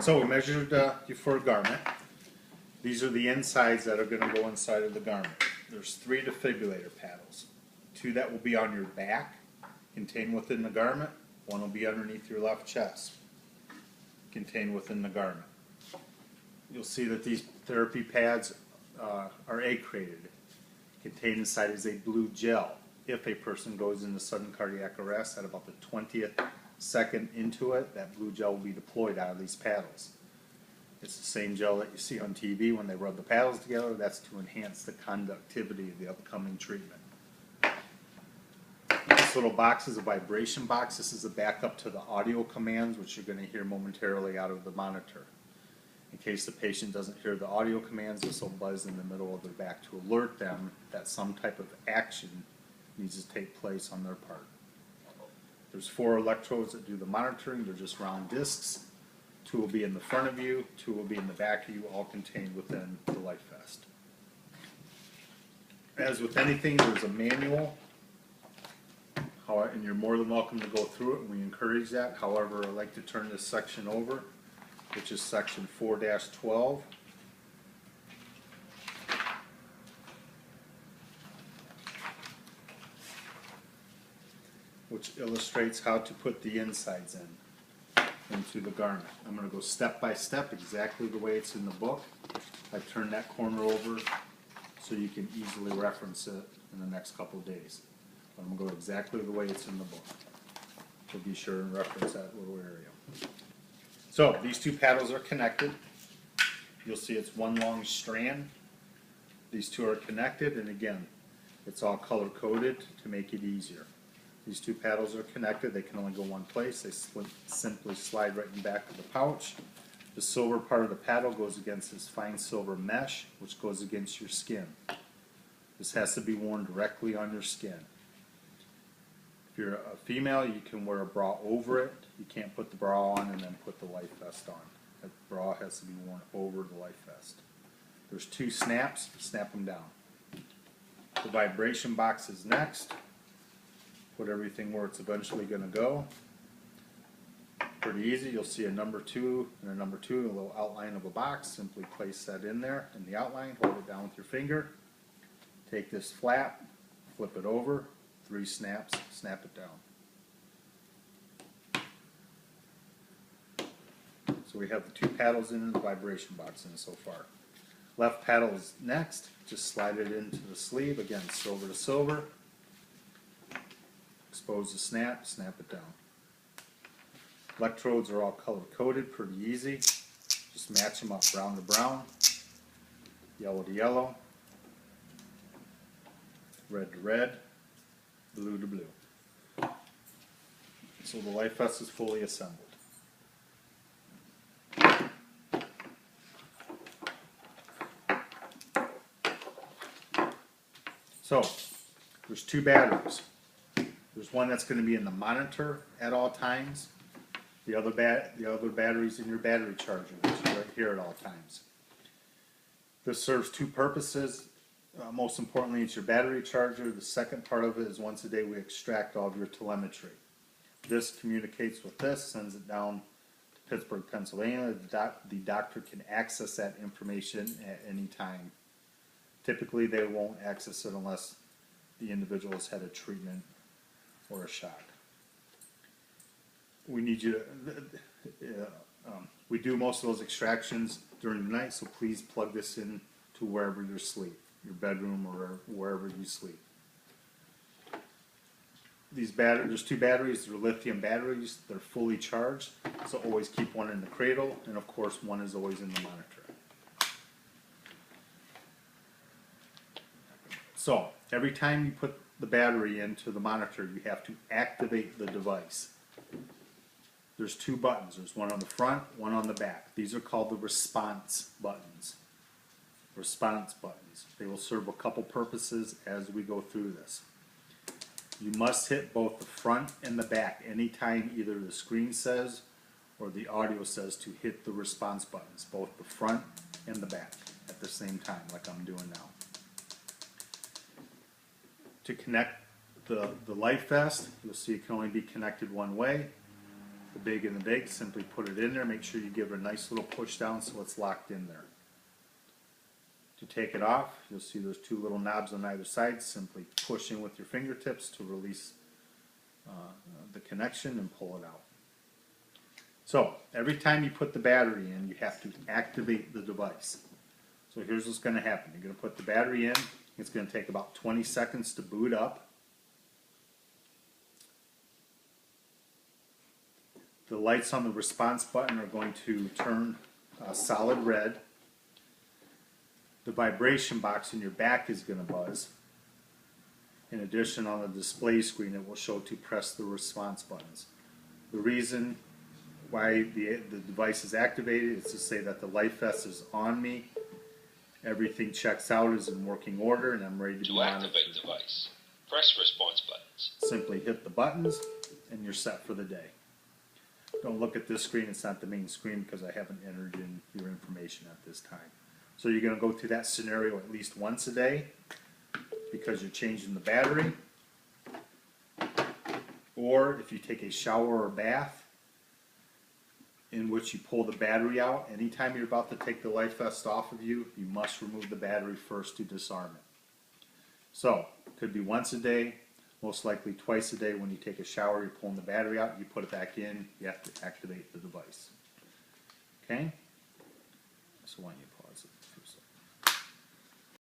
So we measured you for a garment. These are the insides that are going to go inside of the garment. There's 3 defibrillator paddles. 2 that will be on your back, contained within the garment. 1 will be underneath your left chest, contained within the garment. You'll see that these therapy pads are acrated. Contained inside is a blue gel. If a person goes into sudden cardiac arrest at about the 20th second into it, that blue gel will be deployed out of these paddles. It's the same gel that you see on TV when they rub the paddles together. That's to enhance the conductivity of the upcoming treatment. This little box is a vibration box. This is a backup to the audio commands, which you're going to hear momentarily out of the monitor. In case the patient doesn't hear the audio commands, this will buzz in the middle of their back to alert them that some type of action needs to take place on their part. There's 4 electrodes that do the monitoring. They're just round discs. 2 will be in the front of you, 2 will be in the back of you, all contained within the life vest. As with anything, there's a manual, and you're more than welcome to go through it, and we encourage that. However, I'd like to turn this section over, which is section 4-12. Which illustrates how to put the insides into the garment. I'm going to go step by step, exactly the way it's in the book. I've turned that corner over so you can easily reference it in the next couple of days. But I'm going to go exactly the way it's in the book. So be sure and reference that little area. So these 2 paddles are connected. You'll see it's one long strand. These 2 are connected, and again, it's all color coded to make it easier. These 2 paddles are connected. They can only go one place. They simply slide right in the back of the pouch. The silver part of the paddle goes against this fine silver mesh, which goes against your skin. This has to be worn directly on your skin. If you're a female, you can wear a bra over it. You can't put the bra on and then put the life vest on. That bra has to be worn over the life vest. There's 2 snaps. Snap them down. The vibration box is next. Put everything where it's eventually going to go. Pretty easy. You'll see a number 2 and a number 2, a little outline of a box. Simply place that in there in the outline. Hold it down with your finger. Take this flap, flip it over, 3 snaps, snap it down. So we have the 2 paddles in and the vibration box in so far. Left paddle is next. Just slide it into the sleeve. Again, silver to silver. Expose the snap, snap it down. Electrodes are all color coded, pretty easy. Just match them up, brown to brown, yellow to yellow, red to red, blue to blue. So the life vest is fully assembled. So there's 2 batteries. There's one that's going to be in the monitor at all times. The other battery's in your battery charger, which is right here at all times. This serves 2 purposes. Most importantly, it's your battery charger. The second part of it is once a day we extract all of your telemetry. This communicates with this, sends it down to Pittsburgh, Pennsylvania. The doctor can access that information at any time. Typically, they won't access it unless the individual has had a treatment or a shot. We need you to, we do most of those extractions during the night, so please plug this in to wherever you sleep, your bedroom or wherever you sleep. There's 2 batteries, they're lithium batteries, they're fully charged, so always keep one in the cradle, and of course one is always in the monitor. So, every time you put the battery into the monitor, you have to activate the device. There's 2 buttons. There's one on the front, one on the back. These are called the response buttons. Response buttons. They will serve a couple purposes as we go through this. You must hit both the front and the back anytime either the screen says or the audio says to hit the response buttons, both the front and the back at the same time, like I'm doing now. To connect the life vest, you'll see it can only be connected one way. the big and the big, simply put it in there. Make sure you give it a nice little push down so it's locked in there. To take it off, you'll see there's two little knobs on either side. Simply push in with your fingertips to release the connection and pull it out. So every time you put the battery in, you have to activate the device. So here's what's going to happen. You're going to put the battery in. It's going to take about 20 seconds to boot up. The lights on the response button are going to turn solid red. The vibration box in your back is going to buzz. In addition, on the display screen, it will show to press the response buttons. The reason why the device is activated is to say that the LifeVest is on me. Everything checks out, is in working order, and I'm ready to be monitored. To activate device, press response buttons. Simply hit the buttons, and you're set for the day. Don't look at this screen. It's not the main screen because I haven't entered in your information at this time. So you're going to go through that scenario at least once a day because you're changing the battery. Or if you take a shower or bath in which you pull the battery out, anytime you're about to take the LifeVest off of you, you must remove the battery first to disarm it. So, it could be once a day, most likely twice a day. When you take a shower, you're pulling the battery out, you put it back in, you have to activate the device. Okay? So why don't you